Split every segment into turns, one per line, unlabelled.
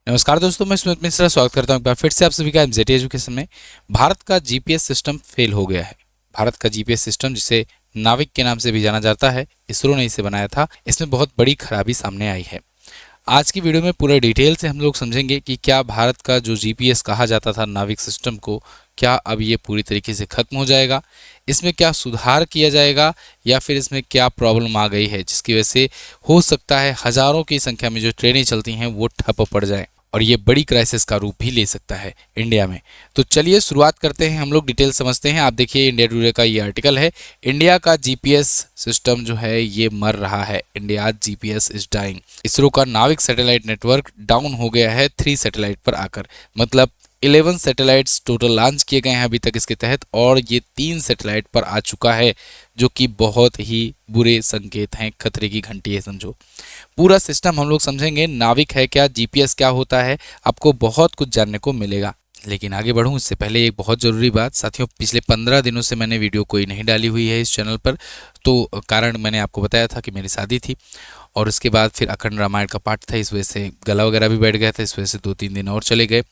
नमस्कार दोस्तों, मैं सुमित मिश्रा स्वागत करता हूं एक बार फिर से आप सभी का एमजेटी एजुकेशन में। भारत का जीपीएस सिस्टम फेल हो गया है। भारत का जीपीएस सिस्टम, जिसे नाविक के नाम से भी जाना जाता है, इसरो ने इसे बनाया था। इसमें बहुत बड़ी खराबी सामने आई है। आज की वीडियो में पूरे डिटेल से हम लोग समझेंगे कि क्या भारत का जो जीपीएस कहा जाता था नाविक सिस्टम को, क्या अब ये पूरी तरीके से खत्म हो जाएगा, इसमें क्या सुधार किया जाएगा, या फिर इसमें क्या प्रॉब्लम आ गई है जिसकी वजह से हो सकता है हजारों की संख्या में जो ट्रेनें चलती हैं वो ठप पड़ जाए और ये बड़ी क्राइसिस का रूप भी ले सकता है इंडिया में। तो चलिए शुरुआत करते हैं, हम लोग डिटेल समझते हैं। आप देखिए, इंडिया टुडे का ये आर्टिकल है, इंडिया का जीपीएस सिस्टम जो है ये मर रहा है। India GPS is dying. ISRO का नाविक सैटेलाइट नेटवर्क डाउन हो गया है 3 सैटेलाइट पर आकर। मतलब 11 सैटेलाइट्स टोटल लॉन्च किए गए हैं अभी तक इसके तहत, और ये 3 सैटेलाइट पर आ चुका है, जो कि बहुत ही बुरे संकेत हैं, खतरे की घंटी है समझो। पूरा सिस्टम हम लोग समझेंगे, नाविक है क्या, जीपीएस क्या होता है, आपको बहुत कुछ जानने को मिलेगा। लेकिन आगे बढ़ूं इससे पहले एक बहुत ज़रूरी बात साथियों, पिछले 15 दिनों से मैंने वीडियो कोई नहीं डाली हुई है इस चैनल पर। तो कारण मैंने आपको बताया था कि मेरी शादी थी, और उसके बाद फिर अखंड रामायण का पाठ था, इस वजह से गला वगैरह भी बैठ गया था, इस वजह से 2-3 दिन और चले गए।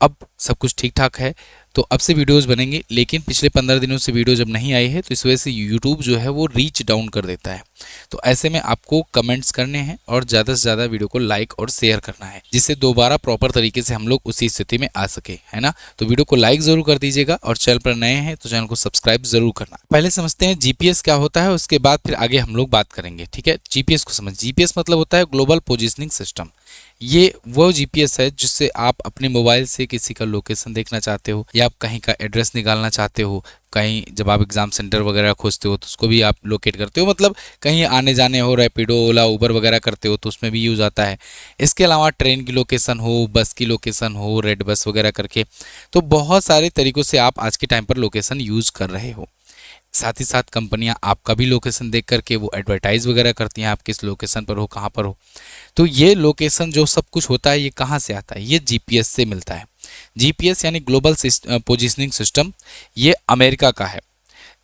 अब सब कुछ ठीक ठाक है, तो अब से वीडियोस बनेंगे। लेकिन पिछले 15 दिनों से वीडियो जब नहीं आई है तो इस वजह से यूट्यूब जो है वो रीच डाउन कर देता है। तो ऐसे में आपको कमेंट्स करने हैं और ज़्यादा से ज़्यादा वीडियो को लाइक और शेयर करना है, जिससे दोबारा प्रॉपर तरीके से हम लोग उसी स्थिति में आ सके, है ना। तो वीडियो को लाइक ज़रूर कर दीजिएगा, और चैनल पर नए हैं तो चैनल को सब्सक्राइब जरूर करना। पहले समझते हैं जीपीएस क्या होता है, उसके बाद फिर आगे हम लोग बात करेंगे, ठीक है। जीपीएस को समझ, जीपीएस मतलब होता है ग्लोबल पोजिशनिंग सिस्टम। ये वो जीपीएस है जिससे आप अपने मोबाइल से किसी का लोकेशन देखना चाहते हो, या आप कहीं का एड्रेस निकालना चाहते हो, कहीं जब आप एग्जाम सेंटर वगैरह खोजते हो तो उसको भी आप लोकेट करते हो। मतलब कहीं आने जाने हो, रैपिडो, ओला, उबर वगैरह करते हो तो उसमें भी यूज़ आता है। इसके अलावा ट्रेन की लोकेशन हो, बस की लोकेशन हो, रेड बस वगैरह करके, तो बहुत सारे तरीक़ों से आप आज के टाइम पर लोकेशन यूज़ कर रहे हो। साथ ही साथ कंपनियां आपका भी लोकेशन देख करके वो एडवर्टाइज वगैरह करती हैं, आप किस लोकेशन पर हो, कहाँ पर हो। तो ये लोकेशन जो सब कुछ होता है ये कहाँ से आता है, ये जीपीएस से मिलता है। जीपीएस यानी ग्लोबल पोजिशनिंग सिस्टम, ये अमेरिका का है।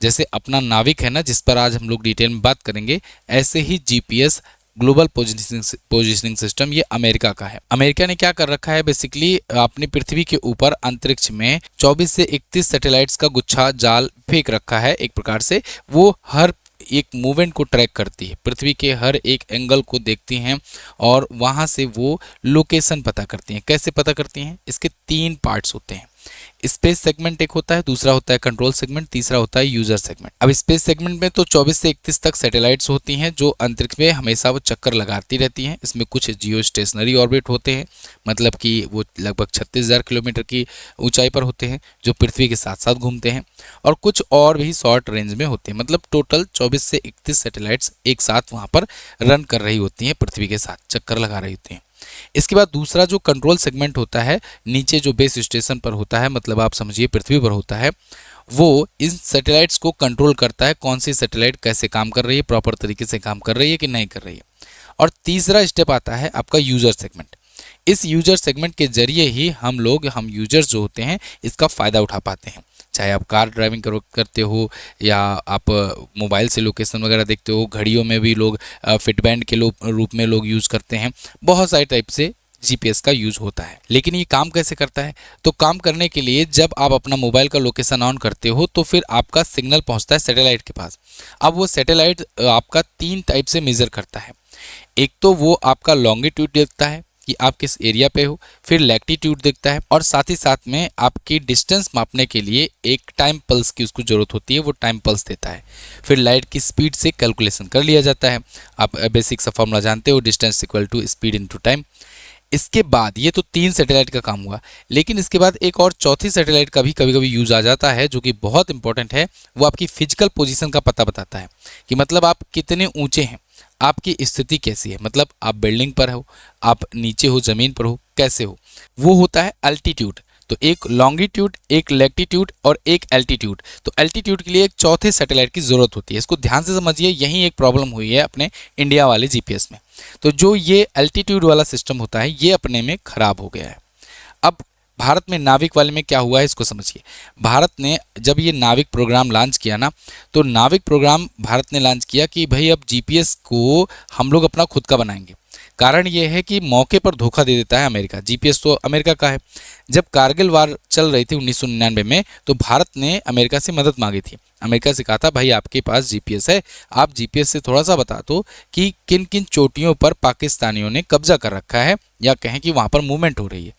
जैसे अपना नाविक है ना, जिस पर आज हम लोग डिटेल में बात करेंगे, ऐसे ही जीपीएस ग्लोबल पोजिशनिंग सिस्टम ये अमेरिका का है। अमेरिका ने क्या कर रखा है, बेसिकली अपनी पृथ्वी के ऊपर अंतरिक्ष में 24 से 31 सैटेलाइट्स का गुच्छा जाल फेंक रखा है। एक प्रकार से वो हर एक मूवमेंट को ट्रैक करती है, पृथ्वी के हर एक एंगल को देखती हैं, और वहां से वो लोकेशन पता करती हैं। कैसे पता करती हैं, इसके 3 पार्ट्स होते हैं। स्पेस सेगमेंट एक होता है, दूसरा होता है कंट्रोल सेगमेंट, तीसरा होता है यूजर सेगमेंट। अब स्पेस सेगमेंट में तो 24 से 31 तक सैटेलाइट्स होती हैं जो अंतरिक्ष में हमेशा वो चक्कर लगाती रहती हैं। इसमें कुछ जियो स्टेशनरी ऑर्बिट होते हैं, मतलब कि वो लगभग 36,000 किलोमीटर की ऊंचाई पर होते हैं, जो पृथ्वी के साथ साथ घूमते हैं, और कुछ और भी शॉर्ट रेंज में होते हैं। मतलब टोटल 24 से 31 सैटेलाइट्स एक साथ वहाँ पर रन कर रही होती हैं, पृथ्वी के साथ चक्कर लगा रही होती हैं। इसके बाद दूसरा जो कंट्रोल सेगमेंट होता है, नीचे जो बेस स्टेशन पर होता है, मतलब आप समझिए पृथ्वी पर होता है, वो इन सैटेलाइट्स को कंट्रोल करता है, कौन सी सैटेलाइट कैसे काम कर रही है, प्रॉपर तरीके से काम कर रही है कि नहीं कर रही है। और तीसरा स्टेप आता है आपका यूजर सेगमेंट। इस यूजर सेगमेंट के जरिए ही हम यूजर्स जो होते हैं इसका फ़ायदा उठा पाते हैं। चाहे आप कार ड्राइविंग करते हो, या आप मोबाइल से लोकेशन वगैरह देखते हो, घड़ियों में भी लोग फिटबैंड के रूप में लोग यूज़ करते हैं। बहुत सारे टाइप से जीपीएस का यूज़ होता है। लेकिन ये काम कैसे करता है, तो काम करने के लिए जब आप अपना मोबाइल का लोकेशन ऑन करते हो तो फिर आपका सिग्नल पहुंचता है सैटेलाइट के पास। अब वो सैटेलाइट आपका 3 टाइप से मेज़र करता है। एक तो वो आपका लॉन्गिट्यूड देखता है कि आप किस एरिया पे हो, फिर लैटिट्यूड देखता है, और साथ ही साथ में आपकी डिस्टेंस मापने के लिए एक टाइम पल्स की उसको ज़रूरत होती है, वो टाइम पल्स देता है। फिर लाइट की स्पीड से कैलकुलेशन कर लिया जाता है। आप बेसिक सा फॉर्मूला जानते हो, distance equal to speed into time. इसके बाद ये तो 3 सैटेलाइट का काम हुआ, लेकिन इसके बाद एक और चौथी सैटेलाइट का भी कभी कभी यूज़ आ जाता है, जो कि बहुत इंपॉर्टेंट है। वो आपकी फिजिकल पोजीशन का पता बताता है कि मतलब आप कितने ऊंचे हैं, आपकी स्थिति कैसी है, मतलब आप बिल्डिंग पर हो, आप नीचे हो, ज़मीन पर हो, कैसे हो। वो होता है अल्टीट्यूड। तो एक लॉन्गिट्यूड, एक लैटिट्यूड और एक एल्टीट्यूड। तो एल्टीट्यूड के लिए एक चौथे सैटेलाइट की ज़रूरत होती है। इसको ध्यान से समझिए, यही एक प्रॉब्लम हुई है अपने इंडिया वाले जीपीएस में। तो जो ये एल्टीट्यूड वाला सिस्टम होता है ये अपने में खराब हो गया है। अब भारत में नाविक वाले में क्या हुआ है इसको समझिए। भारत ने जब ये नाविक प्रोग्राम लॉन्च किया ना, तो नाविक प्रोग्राम भारत ने लॉन्च किया कि भाई अब जीपीएस को हम लोग अपना खुद का बनाएंगे। कारण ये है कि मौके पर धोखा दे देता है अमेरिका। जीपीएस तो अमेरिका का है। जब कारगिल वार चल रही थी 1999 में, तो भारत ने अमेरिका से मदद मांगी थी। अमेरिका से कहा था भाई आपके पास जीपीएस है, आप जीपीएस से थोड़ा सा बता दो कि किन किन चोटियों पर पाकिस्तानियों ने कब्जा कर रखा है, या कहें कि वहाँ पर मूवमेंट हो रही है।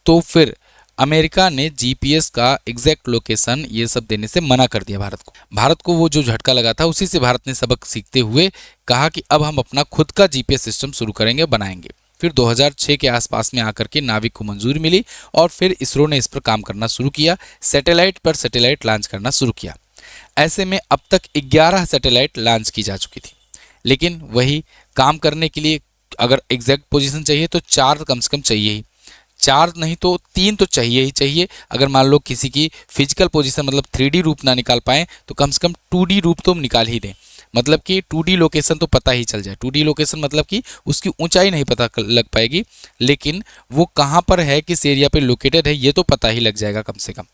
तो फिर अमेरिका ने जीपीएस का एग्जैक्ट लोकेशन ये सब देने से मना कर दिया भारत को। भारत को वो जो झटका लगा था, उसी से भारत ने सबक सीखते हुए कहा कि अब हम अपना खुद का जीपीएस सिस्टम शुरू करेंगे, बनाएंगे। फिर 2006 के आसपास में आकर के नाविक को मंजूरी मिली और फिर इसरो ने इस पर काम करना शुरू किया, सैटेलाइट पर सैटेलाइट लॉन्च करना शुरू किया। ऐसे में अब तक 11 सैटेलाइट लॉन्च की जा चुकी थी, लेकिन वही काम करने के लिए अगर एग्जैक्ट पोजीशन चाहिए तो 4 कम से कम चाहिए ही, 4 नहीं तो 3 तो चाहिए ही चाहिए। अगर मान लो किसी की फिजिकल पोजीशन मतलब 3D रूप ना निकाल पाएँ तो कम से कम 2D रूप तो निकाल ही दें, मतलब कि 2D लोकेशन तो पता ही चल जाए। 2D लोकेशन मतलब कि उसकी ऊंचाई नहीं पता लग पाएगी, लेकिन वो कहाँ पर है, किस एरिया पे लोकेटेड है, ये तो पता ही लग जाएगा कम से कम।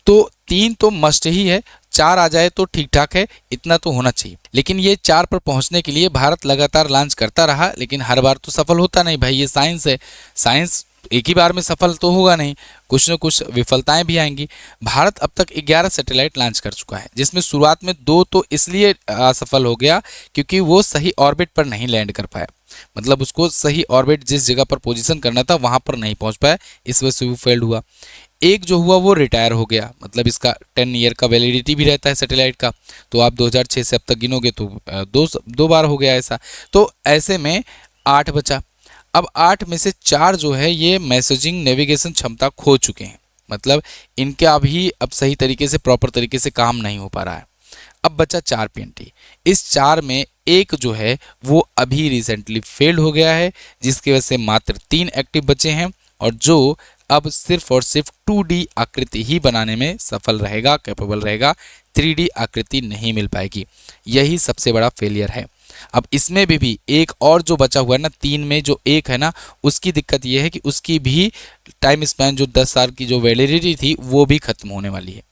तो 3 तो मस्ट ही है, 4 आ जाए तो ठीक ठाक है, इतना तो होना चाहिए। लेकिन ये 4 पर पहुंचने के लिए भारत लगातार लॉन्च करता रहा, लेकिन हर बार तो सफल होता नहीं भाई, ये साइंस है। साइंस एक ही बार में सफल तो होगा नहीं, कुछ न कुछ विफलताएं भी आएंगी। भारत अब तक 11 सैटेलाइट लॉन्च कर चुका है, जिसमें शुरुआत में 2 तो इसलिए असफल हो गया क्योंकि वो सही ऑर्बिट पर नहीं लैंड कर पाया, मतलब उसको सही ऑर्बिट जिस जगह पर पोजीशन करना था वहां पर नहीं पहुंच पाया, इस वजह से वो फेल्ड हुआ। एक जो हुआ वो रिटायर हो गया, मतलब इसका 10 ईयर का वैलिडिटी भी रहता है सैटेलाइट का, तो आप 2006 से अब तक गिनोगे तो दो बार हो गया ऐसा। तो ऐसे में 8 बचा। अब 8 में से 4 जो है ये मैसेजिंग नेविगेशन क्षमता खो चुके हैं, मतलब इनका भी अब सही तरीके से प्रॉपर तरीके से काम नहीं हो पा रहा है। अब बचा 4 पीएनटी। इस 4 में एक जो है वो अभी रिसेंटली फेल्ड हो गया है, जिसकी वजह से मात्र 3 एक्टिव बचे हैं, और जो अब सिर्फ और सिर्फ 2D आकृति ही बनाने में सफल रहेगा, कैपेबल रहेगा, 3D आकृति नहीं मिल पाएगी। यही सबसे बड़ा फेलियर है। अब इसमें भी एक और जो बचा हुआ है ना, 3 में जो एक है ना, उसकी दिक्कत यह है कि उसकी भी टाइम स्पैन जो 10 साल की जो वैलिडिटी थी वो भी खत्म होने वाली है,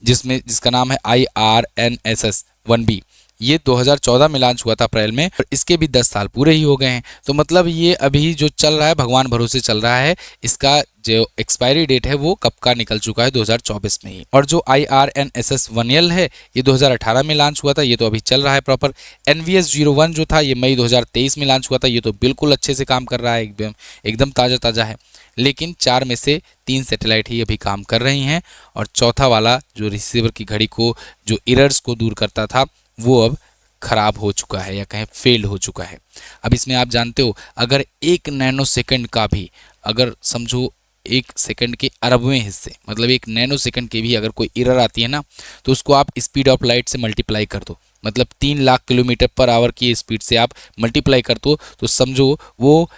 जिसका नाम है IRNSS 1B। ये 2014 में लॉन्च हुआ था अप्रैल में, और इसके भी 10 साल पूरे ही हो गए हैं। तो मतलब ये अभी जो चल रहा है भगवान भरोसे चल रहा है, इसका जो एक्सपायरी डेट है वो कब का निकल चुका है, 2024 में ही। और जो IRNSS 1L है ये 2018 में लॉन्च हुआ था, ये तो अभी चल रहा है प्रॉपर। NVS 01 जो था ये मई 2023 में लॉन्च हुआ था, ये तो बिल्कुल अच्छे से काम कर रहा है, एकदम ताज़ा ताज़ा है। लेकिन 4 में से 3 सैटेलाइट ही अभी काम कर रही हैं, और चौथा वाला जो रिसीवर की घड़ी को जो एरर्स को दूर करता था वो अब खराब हो चुका है, या कहें फेल्ड हो चुका है। अब इसमें आप जानते हो अगर 1 नैनो सेकंड का भी, अगर समझो 1 सेकंड के अरबवें हिस्से, मतलब 1 नैनो सेकंड की भी अगर कोई एरर आती है ना, तो उसको आप स्पीड ऑफ लाइट से मल्टीप्लाई कर दो, मतलब 3 लाख किलोमीटर पर आवर की स्पीड से आप मल्टीप्लाई कर दो, तो समझो वो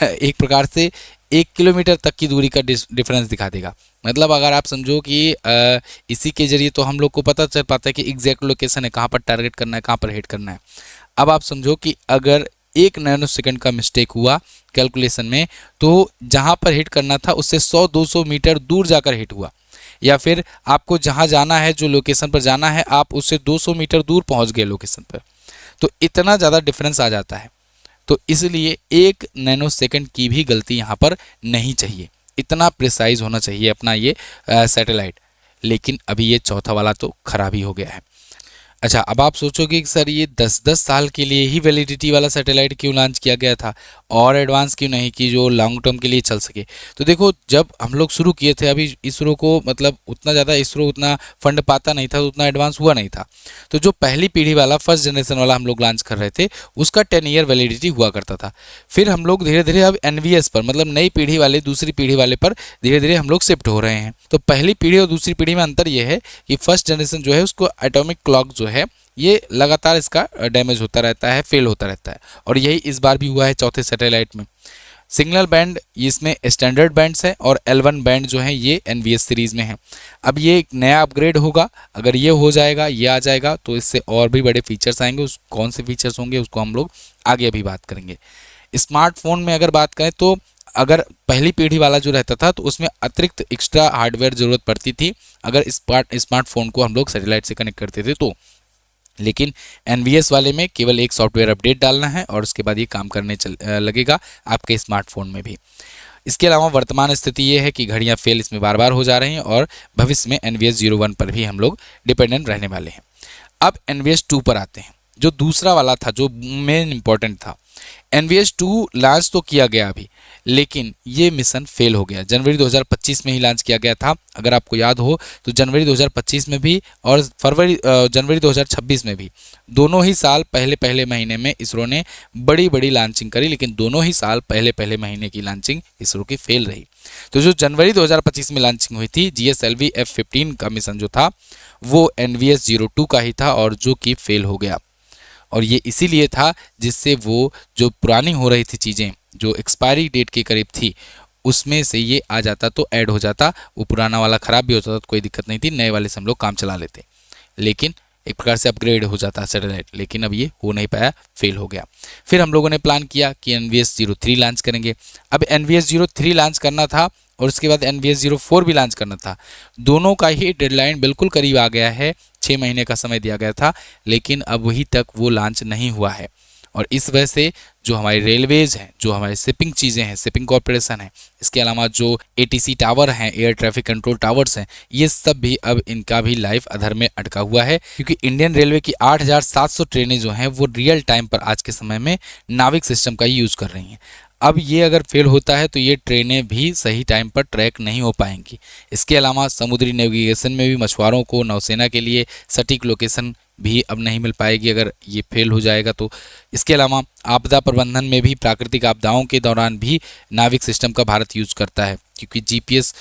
एक प्रकार से 1 किलोमीटर तक की दूरी का डिफरेंस दिखा देगा। मतलब अगर आप समझो कि इसी के जरिए तो हम लोग को पता चल पाता है कि एग्जैक्ट लोकेशन है, कहाँ पर टारगेट करना है, कहाँ पर हिट करना है। अब आप समझो कि अगर 1 नैनो सेकंड का मिस्टेक हुआ कैलकुलेशन में, तो जहाँ पर हिट करना था उससे 100-200 मीटर दूर जाकर हिट हुआ, या फिर आपको जहाँ जाना है, जो लोकेशन पर जाना है, आप उससे 200 मीटर दूर पहुँच गए लोकेशन पर, तो इतना ज़्यादा डिफरेंस आ जाता है। तो इसलिए 1 नैनो सेकंड की भी गलती यहाँ पर नहीं चाहिए, इतना प्रिसाइज होना चाहिए अपना ये सैटेलाइट। लेकिन अभी ये चौथा वाला तो खराब ही हो गया है। अच्छा, अब आप सोचोगे कि सर ये 10-10 साल के लिए ही वैलिडिटी वाला सैटेलाइट क्यों लॉन्च किया गया था, और एडवांस क्यों नहीं कि जो लॉन्ग टर्म के लिए चल सके। तो देखो, जब हम लोग शुरू किए थे अभी इसरो को, मतलब उतना ज़्यादा इसरो उतना फंड पाता नहीं था, तो उतना एडवांस हुआ नहीं था। तो जो पहली पीढ़ी वाला फर्स्ट जनरेशन वाला हम लोग लॉन्च कर रहे थे, उसका 10 ईयर वैलिडिटी हुआ करता था। फिर हम लोग धीरे धीरे अब NVS पर, मतलब नई पीढ़ी वाले, दूसरी पीढ़ी वाले पर धीरे धीरे हम लोग शिफ्ट हो रहे हैं। तो पहली पीढ़ी और दूसरी पीढ़ी में अंतर यह है कि फर्स्ट जनरेशन जो है उसको एटॉमिक क्लॉक जो है ये लगातार इसका डैमेज होता रहता है, फेल होता रहता है, और यही इस बार भी हुआ है चौथे सैटेलाइट में। सिग्नल बैंड इसमें स्टैंडर्ड बैंड्स है, और L1 बैंड जो है ये NVS सीरीज़ में है। अब ये एक नया अपग्रेड होगा, अगर ये हो जाएगा, ये आ जाएगा, तो इससे और भी बड़े फीचर्स आएंगे। उस कौन से फीचर्स होंगे उसको हम लोग आगे अभी बात करेंगे। स्मार्टफोन में अगर बात करें तो अगर पहली पीढ़ी वाला जो रहता था तो उसमें अतिरिक्त एक्स्ट्रा हार्डवेयर ज़रूरत पड़ती थी, अगर स्मार्टफोन को हम लोग सैटेलाइट से कनेक्ट करते थे तो। लेकिन एनवीएस वाले में केवल एक सॉफ्टवेयर अपडेट डालना है और उसके बाद ये काम करने लगेगा आपके स्मार्टफोन में भी। इसके अलावा वर्तमान स्थिति ये है कि घड़ियां फेल इसमें बार बार हो जा रही हैं और भविष्य में NVS 01 पर भी हम लोग डिपेंडेंट रहने वाले हैं। अब NVS 2 पर आते हैं, जो दूसरा वाला था, जो मेन इंपॉर्टेंट था। NVS 2 लॉन्च तो किया गया अभी, लेकिन ये मिशन फेल हो गया। जनवरी 2025 में ही लॉन्च किया गया था, अगर आपको याद हो तो जनवरी 2025 में भी और जनवरी 2026 में भी, दोनों ही साल पहले पहले महीने में इसरो ने बड़ी बड़ी लॉन्चिंग करी, लेकिन दोनों ही साल पहले पहले महीने की लॉन्चिंग इसरो की फेल रही। तो जो जनवरी 2025 में लॉन्चिंग हुई थी GSLV F-15 का मिशन जो था वो NVS 02 का ही था और जो कि फेल हो गया। और ये इसीलिए था जिससे वो जो पुरानी हो रही थी चीज़ें, जो एक्सपायरी डेट के करीब थी, उसमें से ये आ जाता तो ऐड हो जाता, वो पुराना वाला ख़राब भी होता था तो कोई दिक्कत नहीं थी, नए वाले से हम लोग काम चला लेते, लेकिन एक प्रकार से अपग्रेड हो जाता सैटेलाइट। लेकिन अब ये हो नहीं पाया, फेल हो गया। फिर हम लोगों ने प्लान किया कि NVS 03 लॉन्च करेंगे। अब NVS 03 लॉन्च करना था और उसके बाद NVS 04 भी लॉन्च करना था। दोनों का ही डेडलाइन बिल्कुल करीब आ गया है, 6 महीने का समय दिया गया था, लेकिन अब वही तक वो लॉन्च नहीं हुआ है। और इस वजह से जो हमारी रेलवेज़ हैं, जो हमारी शिपिंग चीज़ें हैं, शिपिंग कॉरपोरेशन है, इसके अलावा जो ATC टावर हैं, एयर ट्रैफिक कंट्रोल टावर्स हैं, ये सब भी अब इनका भी लाइफ अधर में अटका हुआ है, क्योंकि इंडियन रेलवे की 8700 ट्रेनें जो हैं वो रियल टाइम पर आज के समय में नाविक सिस्टम का ही यूज़ कर रही हैं। अब ये अगर फेल होता है तो ये ट्रेनें भी सही टाइम पर ट्रैक नहीं हो पाएंगी। इसके अलावा समुद्री नेविगेशन में भी मछुआरों को, नौसेना के लिए सटीक लोकेशन भी अब नहीं मिल पाएगी अगर ये फेल हो जाएगा तो। इसके अलावा आपदा प्रबंधन में भी, प्राकृतिक आपदाओं के दौरान भी नाविक सिस्टम का भारत यूज करता है, क्योंकि GPS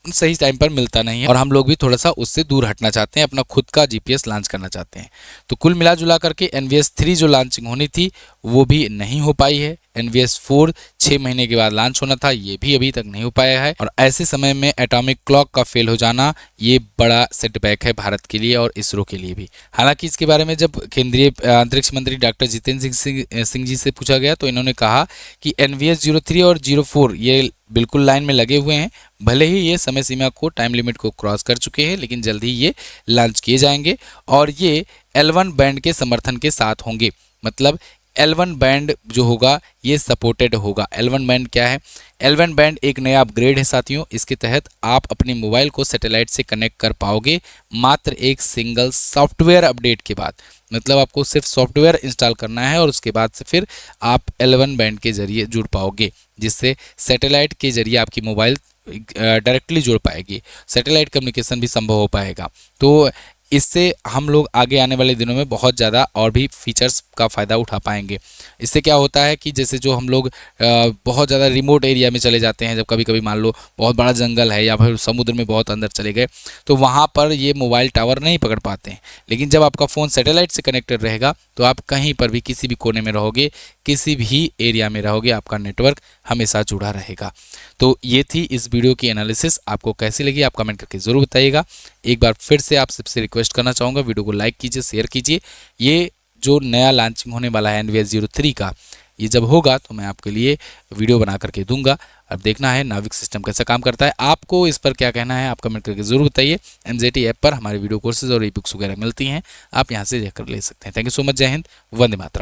सही टाइम पर मिलता नहीं है और हम लोग भी थोड़ा सा उससे दूर हटना चाहते हैं, अपना खुद का GPS लॉन्च करना चाहते हैं। तो कुल मिला जुला करके NVS 3 जो लॉन्चिंग होनी थी वो भी नहीं हो पाई है। NVS 4 6 महीने के बाद लॉन्च होना था, ये भी अभी तक नहीं हो पाया है। और ऐसे समय में एटॉमिक क्लॉक का फेल हो जाना ये बड़ा सेटबैक है भारत के लिए और इसरो के लिए भी। हालांकि इसके बारे में जब केंद्रीय अंतरिक्ष मंत्री डॉक्टर जितेंद्र सिंह जी से पूछा गया तो इन्होंने कहा कि NVS 03 और 04 ये बिल्कुल लाइन में लगे हुए हैं, भले ही ये समय सीमा को, टाइम लिमिट को क्रॉस कर चुके हैं, लेकिन जल्द ही ये लॉन्च किए जाएंगे और ये L1 बैंड के समर्थन के साथ होंगे। मतलब L1 बैंड जो होगा ये सपोर्टेड होगा। L1 बैंड क्या है? L1 बैंड एक नया अपग्रेड है साथियों। इसके तहत आप अपने मोबाइल को सैटेलाइट से कनेक्ट कर पाओगे मात्र एक सिंगल सॉफ्टवेयर अपडेट के बाद। मतलब आपको सिर्फ सॉफ्टवेयर इंस्टॉल करना है और उसके बाद से फिर आप L1 बैंड के जरिए जुड़ पाओगे, जिससे सैटेलाइट के जरिए आपकी मोबाइल डायरेक्टली जुड़ पाएगी, सैटेलाइट कम्युनिकेशन भी संभव हो पाएगा। तो इससे हम लोग आगे आने वाले दिनों में बहुत ज़्यादा और भी फीचर्स का फ़ायदा उठा पाएंगे। इससे क्या होता है कि जैसे जो हम लोग बहुत ज़्यादा रिमोट एरिया में चले जाते हैं, जब कभी कभी मान लो बहुत बड़ा जंगल है या फिर समुद्र में बहुत अंदर चले गए, तो वहाँ पर ये मोबाइल टावर नहीं पकड़ पाते हैं। लेकिन जब आपका फ़ोन सैटेलाइट से कनेक्टेड रहेगा तो आप कहीं पर भी, किसी भी कोने में रहोगे, किसी भी एरिया में रहोगे, आपका नेटवर्क हमेशा जुड़ा रहेगा। तो ये थी इस वीडियो की एनालिसिस। आपको कैसी लगी आप कमेंट करके ज़रूर बताइएगा। एक बार फिर से आप सबसे रिक्वेस्ट करना चाहूँगा, वीडियो को लाइक कीजिए, शेयर कीजिए। ये जो नया लॉन्चिंग होने वाला है NVS 03 का, ये जब होगा तो मैं आपके लिए वीडियो बना करके दूंगा। अब देखना है नाविक सिस्टम कैसा काम करता है। आपको इस पर क्या कहना है आप कमेंट करके ज़रूर बताइए। MZT ऐप पर हमारे वीडियो कोर्सेज और ई बुक्स वगैरह मिलती हैं, आप यहाँ से जाकर ले सकते हैं। Thank you so much. जय हिंद, वंदे मातरम।